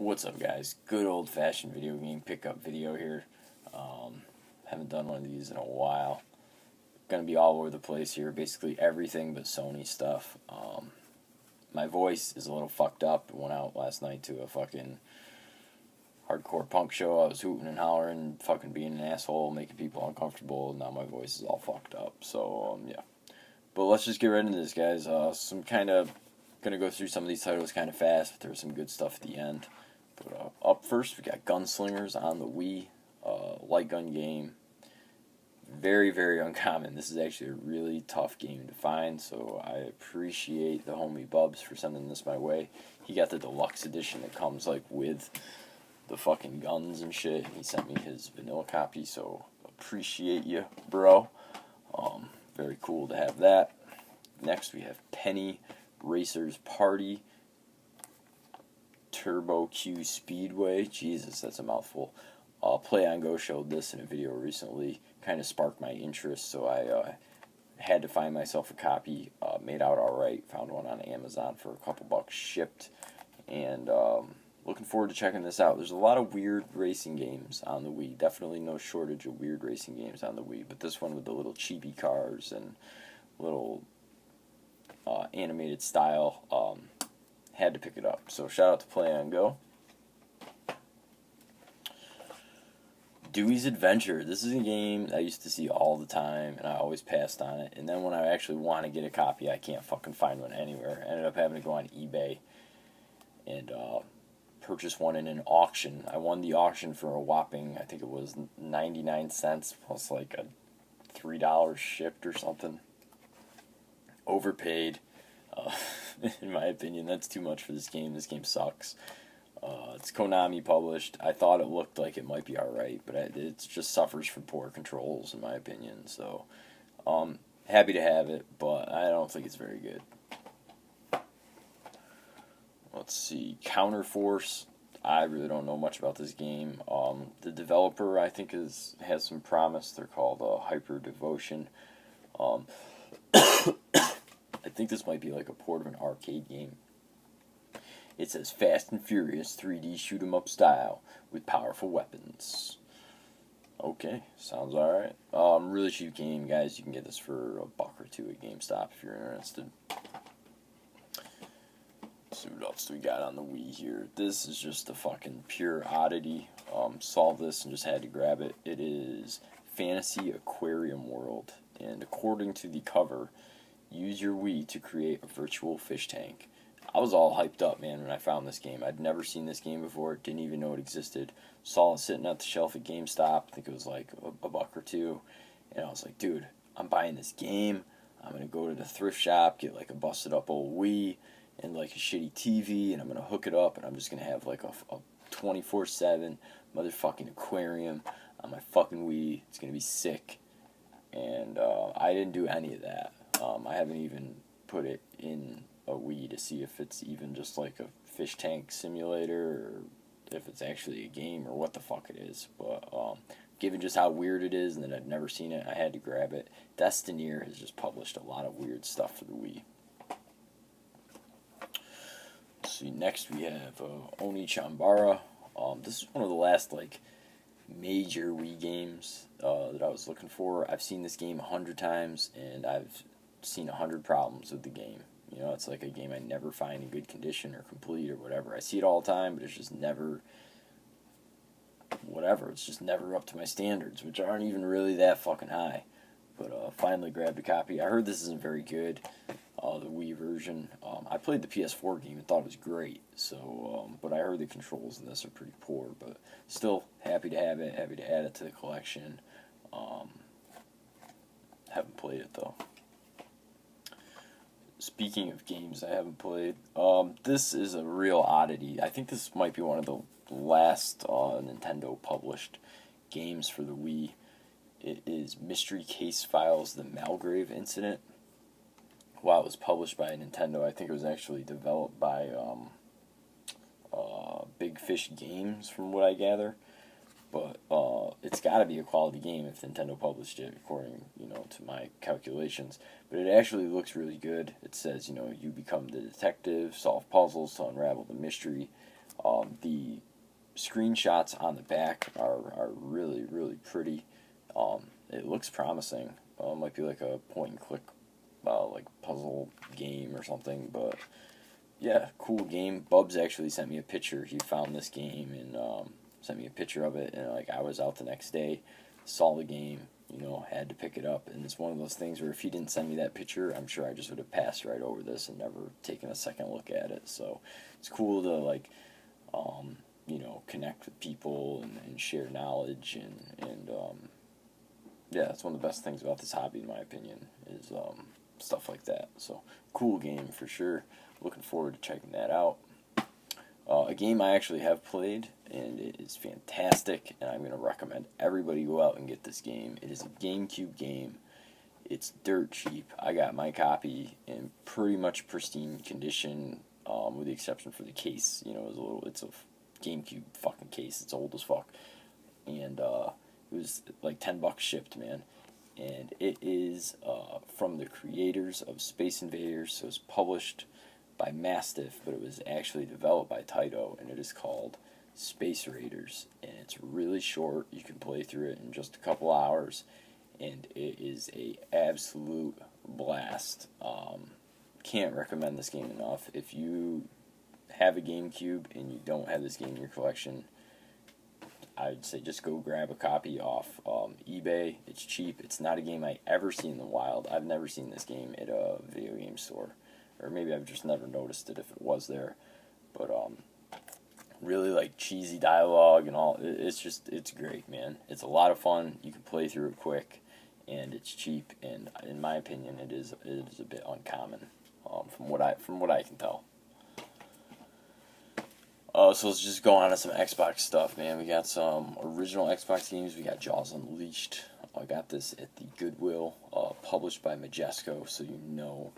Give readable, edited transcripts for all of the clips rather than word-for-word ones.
What's up, guys? Good old-fashioned video game pickup video here. Haven't done one of these in a while. Gonna be all over the place here, basically everything but Sony stuff. My voice is a little fucked up. Went out last night to a fucking hardcore punk show. I was hooting and hollering, fucking being an asshole, making people uncomfortable. Now my voice is all fucked up. So, yeah. But let's just get right into this, guys. Gonna go through some of these titles kind of fast, but there's some good stuff at the end. But up first, we got Gunslingers on the Wii, light gun game. Very, very uncommon. This is actually a really tough game to find, so I appreciate the homie Bubs for sending this my way. He got the deluxe edition that comes like with the fucking guns and shit, and he sent me his vanilla copy, so appreciate you, bro. Very cool to have that. Next, we have Penny Racers Party Turbo Q Speedway. Jesus, that's a mouthful. Play On Go showed this in a video recently. Kind of sparked my interest, so I had to find myself a copy. Made out alright. Found one on Amazon for a couple bucks shipped. And looking forward to checking this out. There's a lot of weird racing games on the Wii. Definitely no shortage of weird racing games on the Wii. But this one with the little chibi cars and little animated style, had to pick it up. So shout out to Play On Go. Dewey's Adventure. This is a game I used to see all the time, and I always passed on it. And then when I actually want to get a copy, I can't fucking find one anywhere. I ended up having to go on eBay and purchase one in an auction. I won the auction for a whopping, I think it was 99 cents plus like a $3 shipped or something. Overpaid. In my opinion, that's too much for this game. This game sucks. It's Konami published. I thought it looked like it might be alright, but it just suffers from poor controls, in my opinion. So, happy to have it, but I don't think it's very good. Let's see. Counterforce. I really don't know much about this game. The developer, I think, has some promise. They're called Hyper Devotion. I think this might be like a port of an arcade game. It says Fast and Furious 3D shoot 'em up style with powerful weapons. Okay, sounds alright. Really cheap game, guys. You can get this for $1 or $2 at GameStop if you're interested. Let's see what else we got on the Wii here. This is just a fucking pure oddity. Saw this and just had to grab it. It is Fantasy Aquarium World, and according to the cover, use your Wii to create a virtual fish tank. I was all hyped up, man, when I found this game. I'd never seen this game before. Didn't even know it existed. Saw it sitting at the shelf at GameStop. I think it was like $1 or $2. And I was like, dude, I'm buying this game. I'm going to go to the thrift shop, get like a busted up old Wii and like a shitty TV, and I'm going to hook it up, and I'm just going to have like a 24/7 motherfucking aquarium on my fucking Wii. It's going to be sick. And I didn't do any of that. I haven't even put it in a Wii to see if it's even just like a fish tank simulator or if it's actually a game or what the fuck it is. But given just how weird it is and that I've never seen it, I had to grab it. Destineer has just published a lot of weird stuff for the Wii. Let's see, next we have Oni Chambara. This is one of the last like major Wii games that I was looking for. I've seen this game 100 times and I've seen 100 problems with the game. You know, it's like a game I never find in good condition or complete or whatever. I see it all the time, but it's just never whatever. It's just never up to my standards, which aren't even really that fucking high. But finally grabbed a copy. I heard this isn't very good, the Wii version. I played the PS4 game and thought it was great. So, but I heard the controls in this are pretty poor. But still happy to have it. Happy to add it to the collection. Haven't played it though. Speaking of games I haven't played, this is a real oddity. I think this might be one of the last Nintendo published games for the Wii. It is Mystery Case Files: The Malgrave Incident. While it was published by Nintendo, I think it was actually developed by Big Fish Games, from what I gather. But it's got to be a quality game if Nintendo published it, according, to my calculations. But it actually looks really good. It says, you become the detective, solve puzzles to unravel the mystery. The screenshots on the back are really, really pretty. It looks promising. Might be like a point and click, like puzzle game or something. But yeah, cool game. Bubs actually sent me a picture. He found this game and sent me a picture of it. And like I was out the next day, saw the game. Had to pick it up. And it's one of those things where if he didn't send me that picture, I'm sure I just would have passed right over this and never taken a second look at it. So it's cool to like connect with people and share knowledge and yeah, that's one of the best things about this hobby, in my opinion, is stuff like that. So, cool game for sure. Looking forward to checking that out. A game I actually have played, and it is fantastic, and I'm going to recommend everybody go out and get this game. It is a GameCube game. It's dirt cheap. I got my copy in pretty much pristine condition, with the exception for the case. It's a GameCube fucking case. It's old as fuck, and it was like $10 shipped, man. And it is from the creators of Space Invaders. So it's published by Mastiff, but it was actually developed by Taito, and it is called Space Raiders. And it's really short. You can play through it in just a couple hours, and it is a absolute blast. Can't recommend this game enough. If you have a GameCube and you don't have this game in your collection, I'd say just go grab a copy off eBay. It's cheap. It's not a game I ever seen in the wild. I've never seen this game at a video game store. Or maybe I've just never noticed it if it was there. But really like cheesy dialogue and all. It's great, man. It's a lot of fun. You can play through it quick, and it's cheap. And in my opinion, it is a bit uncommon, from what I can tell. So let's just go on to some Xbox stuff, man. We got some original Xbox games. We got Jaws Unleashed. I got this at the Goodwill, published by Majesco, so you know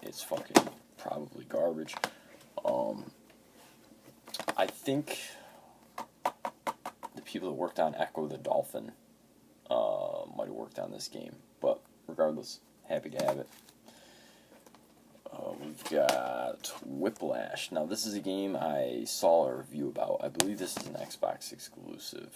it's fucking probably garbage. I think the people that worked on Echo the Dolphin might have worked on this game, but regardless, happy to have it. We've got Whiplash. Now, this is a game I saw a review about. I believe this is an Xbox exclusive,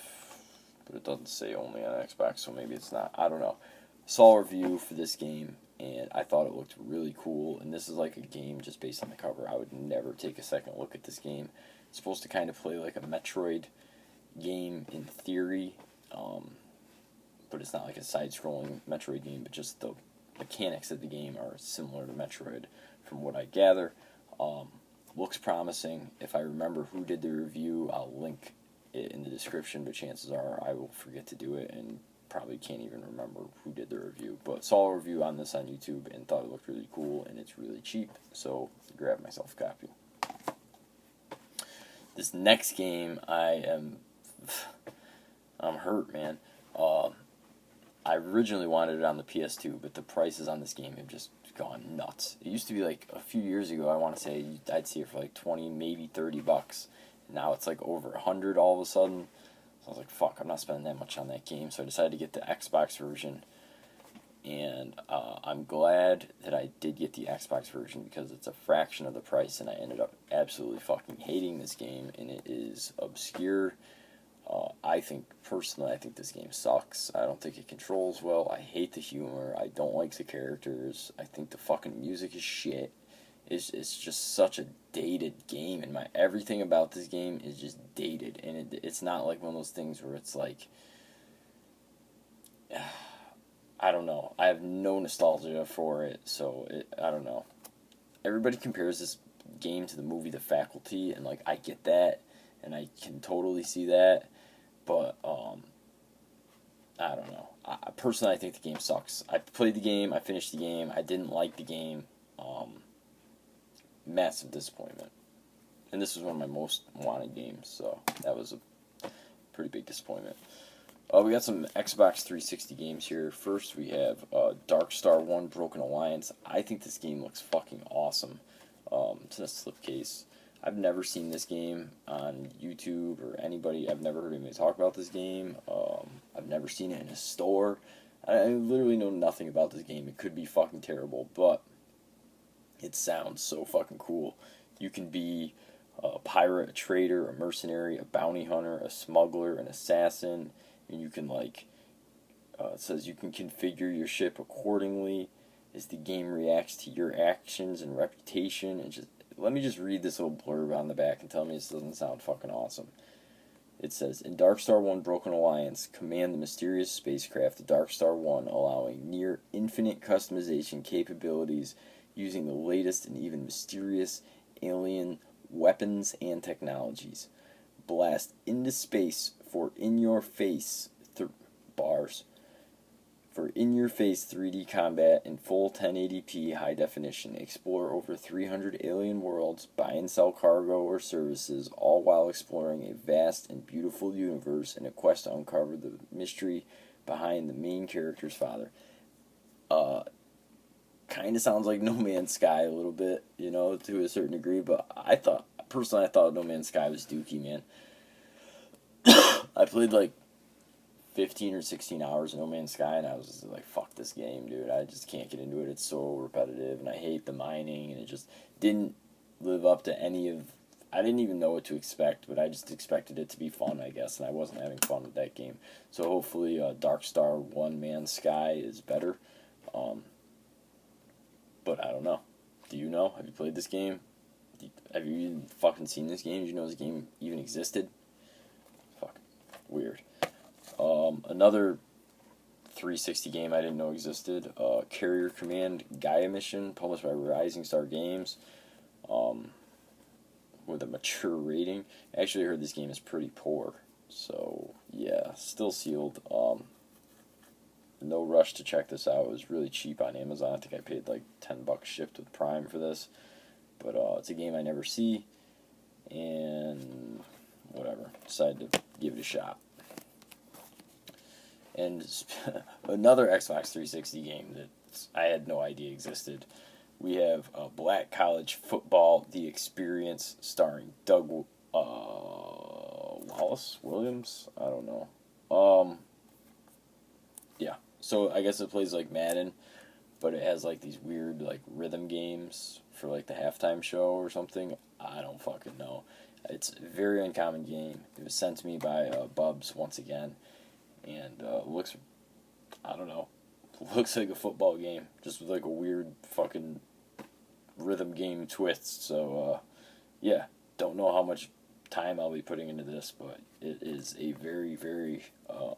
but it doesn't say only on Xbox, so maybe it's not. I don't know. Saw a review for this game, and I thought it looked really cool. And this is like a game just based on the cover. I would never take a second look at this game. It's supposed to kind of play like a Metroid game in theory, but it's not like a side-scrolling Metroid game, but just the mechanics of the game are similar to Metroid, from what I gather. Looks promising. If I remember who did the review, I'll link it in the description, but chances are I will forget to do it and probably can't even remember who did the review. But saw a review on this on YouTube and thought it looked really cool, and it's really cheap, so grabbed myself a copy. This next game, I'm hurt, man. I originally wanted it on the PS2, but the prices on this game have just gone nuts. It used to be like a few years ago, I want to say I'd see it for like 20, maybe $30. Now it's like over 100 all of a sudden. So I was like, fuck, I'm not spending that much on that game. So I decided to get the Xbox version. And I'm glad that I did get the Xbox version because it's a fraction of the price, and I ended up absolutely fucking hating this game, and it is obscure. I think this game sucks. I don't think it controls well. I hate the humor. I don't like the characters. I think the fucking music is shit. It's just such a dated game, and everything about this game is just dated, and it's not like one of those things where it's like, I don't know. I have no nostalgia for it, so I don't know. Everybody compares this game to the movie The Faculty, and like I get that, and I can totally see that. But, I don't know. Personally, I think the game sucks. I played the game, I finished the game, I didn't like the game. Massive disappointment. And this was one of my most wanted games, so that was a pretty big disappointment. We got some Xbox 360 games here. First, we have Dark Star 1 Broken Alliance. I think this game looks fucking awesome. It's in a slipcase. I've never seen this game on YouTube or anybody. I've never heard anybody talk about this game. I've never seen it in a store. I literally know nothing about this game. It could be fucking terrible, but it sounds so fucking cool. You can be a pirate, a trader, a mercenary, a bounty hunter, a smuggler, an assassin, and you can like it says you can configure your ship accordingly as the game reacts to your actions and reputation. And just let me just read this little blurb on the back and tell me this doesn't sound fucking awesome. It says, in Darkstar 1 Broken Alliance, command the mysterious spacecraft Darkstar 1, allowing near infinite customization capabilities using the latest and even mysterious alien weapons and technologies. Blast into space for in-your-face bars. For in-your-face 3D combat in full 1080p high definition, explore over 300 alien worlds, buy and sell cargo or services, all while exploring a vast and beautiful universe in a quest to uncover the mystery behind the main character's father. Kind of sounds like No Man's Sky a little bit, you know, to a certain degree, but I thought No Man's Sky was dookie, man. I played like 15 or 16 hours of No Man's Sky, and I was just like, fuck this game, dude. I just can't get into it. It's so repetitive, and I hate the mining, and it just didn't live up to any of... I didn't even know what to expect, but I just expected it to be fun, I guess, and I wasn't having fun with that game. So hopefully Darkstar 1 Man's Sky is better. But I don't know. Do you know? Have you played this game? Have you even fucking seen this game? Did you know this game even existed? Fuck. Weird. Another 360 game I didn't know existed, Carrier Command Gaia Mission, published by Rising Star Games, with a mature rating. I actually heard this game is pretty poor, so yeah, still sealed. No rush to check this out. It was really cheap on Amazon. I think I paid like $10 shipped with Prime for this, but it's a game I never see, and whatever, decided to give it a shot. And another Xbox 360 game that I had no idea existed. We have Black College Football: The Experience, starring Doug Williams. I don't know. Yeah. So I guess it plays like Madden, but it has like these weird like rhythm games for like the halftime show or something. I don't fucking know. It's a very uncommon game. It was sent to me by Bubs once again. And looks, I don't know, looks like a football game, just with like a weird fucking rhythm game twist. So, yeah, don't know how much time I'll be putting into this, but it is a very, very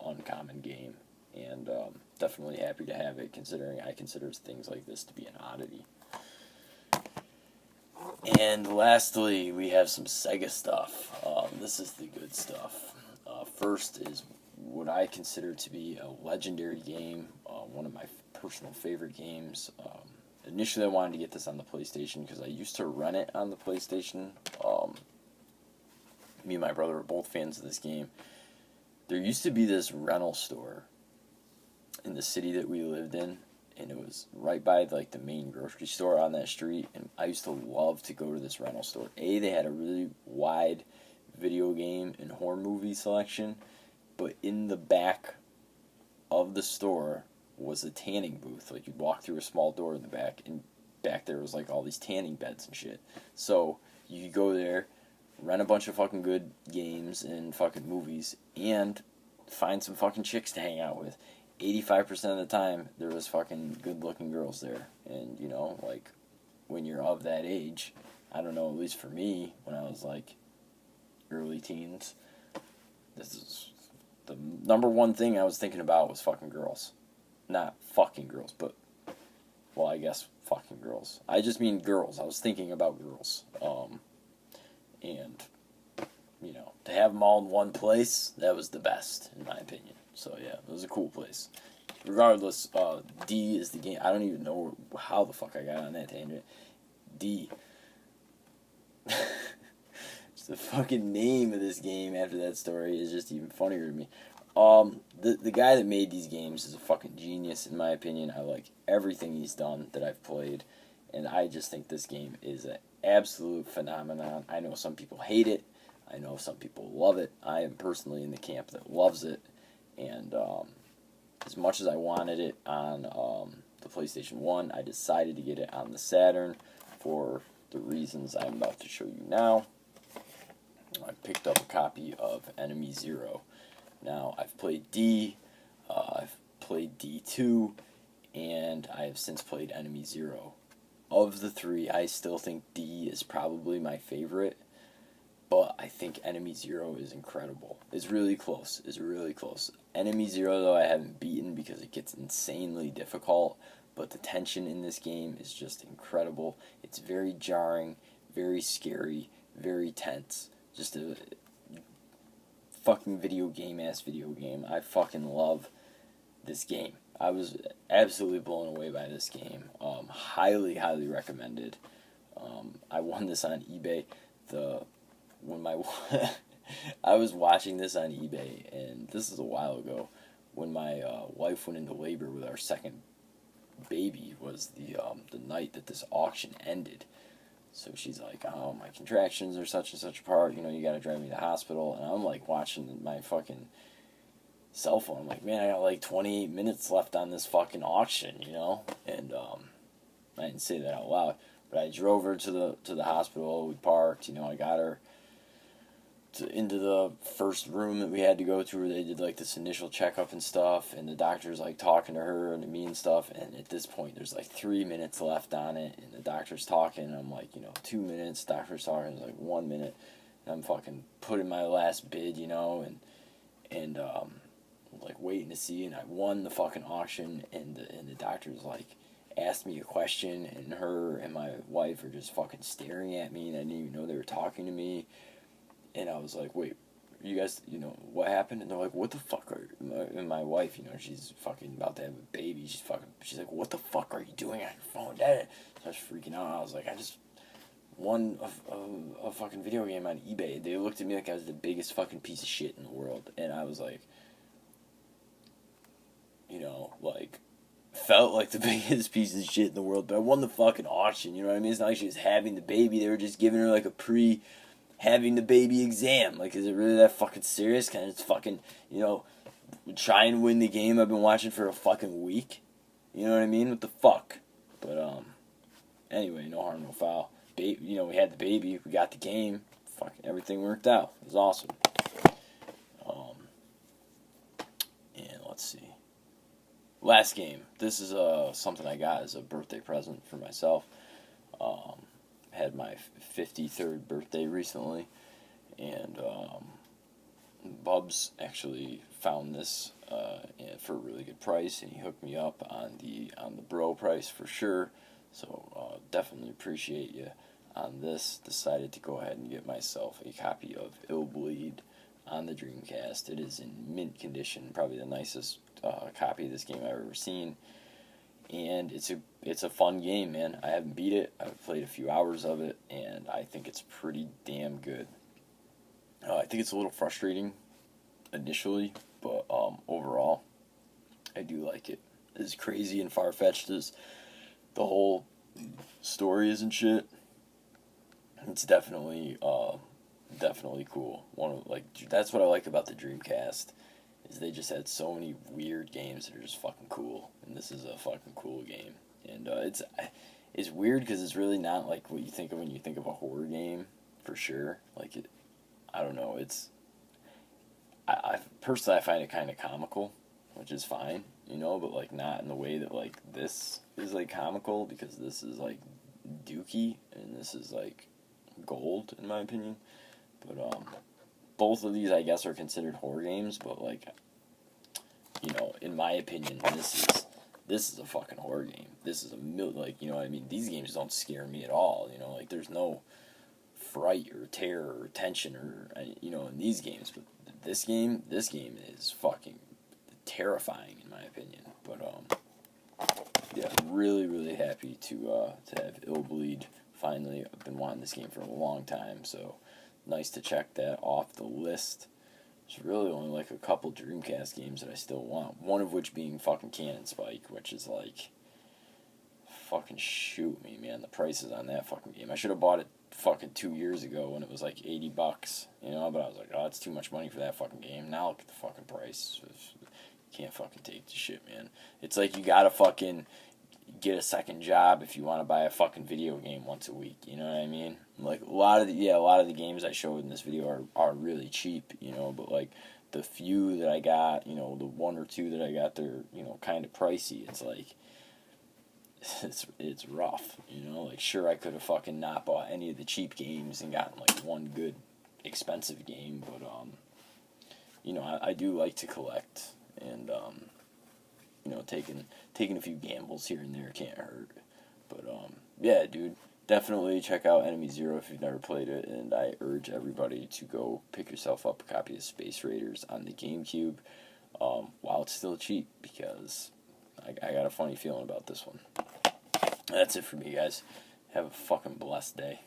uncommon game, and definitely happy to have it, considering I consider things like this to be an oddity. And lastly, we have some Sega stuff. This is the good stuff. First is what I consider to be a legendary game, one of my personal favorite games. Initially, I wanted to get this on the PlayStation because I used to run it on the PlayStation. Me and my brother were both fans of this game. There used to be this rental store in the city that we lived in, and it was right by like the main grocery store on that street, and I used to love to go to this rental store. They had a really wide video game and horror movie selection, but in the back of the store was a tanning booth. Like, you'd walk through a small door in the back, and back there was like all these tanning beds and shit. So you could go there, rent a bunch of fucking good games and fucking movies, and find some fucking chicks to hang out with. 85% of the time, there was fucking good-looking girls there. And, you know, like, when you're of that age, I don't know, at least for me, when I was like early teens, this is the number one thing I was thinking about was fucking girls. Not fucking girls, but, well, I guess fucking girls. I just mean girls. I was thinking about girls. And, you know, to have them all in one place, that was the best, in my opinion. So, yeah, it was a cool place. Regardless, D is the game. I don't even know how the fuck I got on that tangent. D. The fucking name of this game after that story is just even funnier to me. The guy that made these games is a fucking genius, in my opinion. I like everything he's done that I've played, and I just think this game is an absolute phenomenon. I know some people hate it. I know some people love it. I am personally in the camp that loves it, and as much as I wanted it on the PlayStation 1, I decided to get it on the Saturn for the reasons I'm about to show you now. picked up a copy of Enemy Zero. Now, I've played D, I've played D2, and I have since played Enemy Zero. Of the three, I still think D is probably my favorite, but I think Enemy Zero is incredible. It's really close. Enemy Zero, though, I haven't beaten because it gets insanely difficult, but the tension in this game is just incredible. It's very jarring, very scary, very tense. Just a fucking video game. I fucking love this game. I was absolutely blown away by this game. Highly, highly recommended. I won this on eBay. I was watching this on eBay, and this is a while ago, when my wife went into labor with our second baby. Was the night that this auction ended. So she's like, "Oh, my contractions are such and such apart. You gotta drive me to the hospital." And I'm like watching my fucking cell phone. I'm like, man, I got like 28 minutes left on this fucking auction, And I didn't say that out loud, but I drove her to the hospital. We parked. I got her into the first room that we had to go to, where they did like this initial checkup and stuff, and the doctor's like talking to her and me and stuff. And at this point, there's like 3 minutes left on it, and the doctor's talking. And I'm like, 2 minutes. Doctor's talking. It's like 1 minute. And I'm fucking putting my last bid, and like waiting to see. And I won the fucking auction, and the doctor's like asked me a question, and her and my wife are just fucking staring at me, and I didn't even know they were talking to me. And I was like, wait, you guys, what happened? And they're like, what the fuck are you? And my wife, she's fucking about to have a baby. She's like, what the fuck are you doing on your phone, Dad? So I was freaking out. I was like, I just won a fucking video game on eBay. They looked at me like I was the biggest fucking piece of shit in the world. And I was like, felt like the biggest piece of shit in the world. But I won the fucking auction, you know what I mean? It's not like she was having the baby. They were just giving her like a having the baby exam. Like, is it really that fucking serious? Can I just fucking, try and win the game I've been watching for a fucking week? You know what I mean? What the fuck? But, anyway, no harm, no foul. We had the baby, we got the game, fucking everything worked out. It was awesome. And let's see. Last game. This is, something I got as a birthday present for myself. Had my 53rd birthday recently, and Bubs actually found this for a really good price, and he hooked me up on the bro price for sure. So definitely appreciate you on this. Decided to go ahead and get myself a copy of Illbleed on the Dreamcast. It is in mint condition, probably the nicest copy of this game I've ever seen. And it's a fun game, man. I haven't beat it. I've played a few hours of it, and I think it's pretty damn good. I think it's a little frustrating initially, but overall, I do like it. As crazy and far-fetched as the whole story is and shit, it's definitely cool. That's what I like about the Dreamcast. They just had so many weird games that are just fucking cool, and this is a fucking cool game. And it's weird because it's really not like what you think of when you think of a horror game, for sure. I don't know. I personally, I find it kind of comical, which is fine, but like not in the way that like this is like comical, because this is like dookie and this is like gold in my opinion. But both of these, I guess, are considered horror games, but like, in my opinion, this is a fucking horror game. This is you know what I mean? These games don't scare me at all. Like there's no fright or terror or tension or in these games. But this game is fucking terrifying in my opinion. But yeah, really, really happy to have Illbleed finally. I've been wanting this game for a long time, so nice to check that off the list. There's really only like a couple Dreamcast games that I still want. One of which being fucking Cannon Spike, which is like, fucking shoot me, man. The prices on that fucking game. I should have bought it fucking 2 years ago when it was like $80, But I was like, oh, it's too much money for that fucking game. Now look at the fucking price. You can't fucking take the shit, man. It's like you gotta fucking get a second job if you want to buy a fucking video game once a week. You know what I mean? Like a lot of the games I showed in this video are really cheap. You know, but like the few that I got, you know, the one or two that I got, they're, you know, kind of pricey. It's like it's rough. You know, like sure I could have fucking not bought any of the cheap games and gotten like one good expensive game, but you know, I do like to collect, and you know, taking a few gambles here and there can't hurt. But yeah, dude, definitely check out Enemy Zero if you've never played it, and I urge everybody to go pick yourself up a copy of Space Raiders on the GameCube while it's still cheap, because I got a funny feeling about this one. That's it for me, guys. Have a fucking blessed day.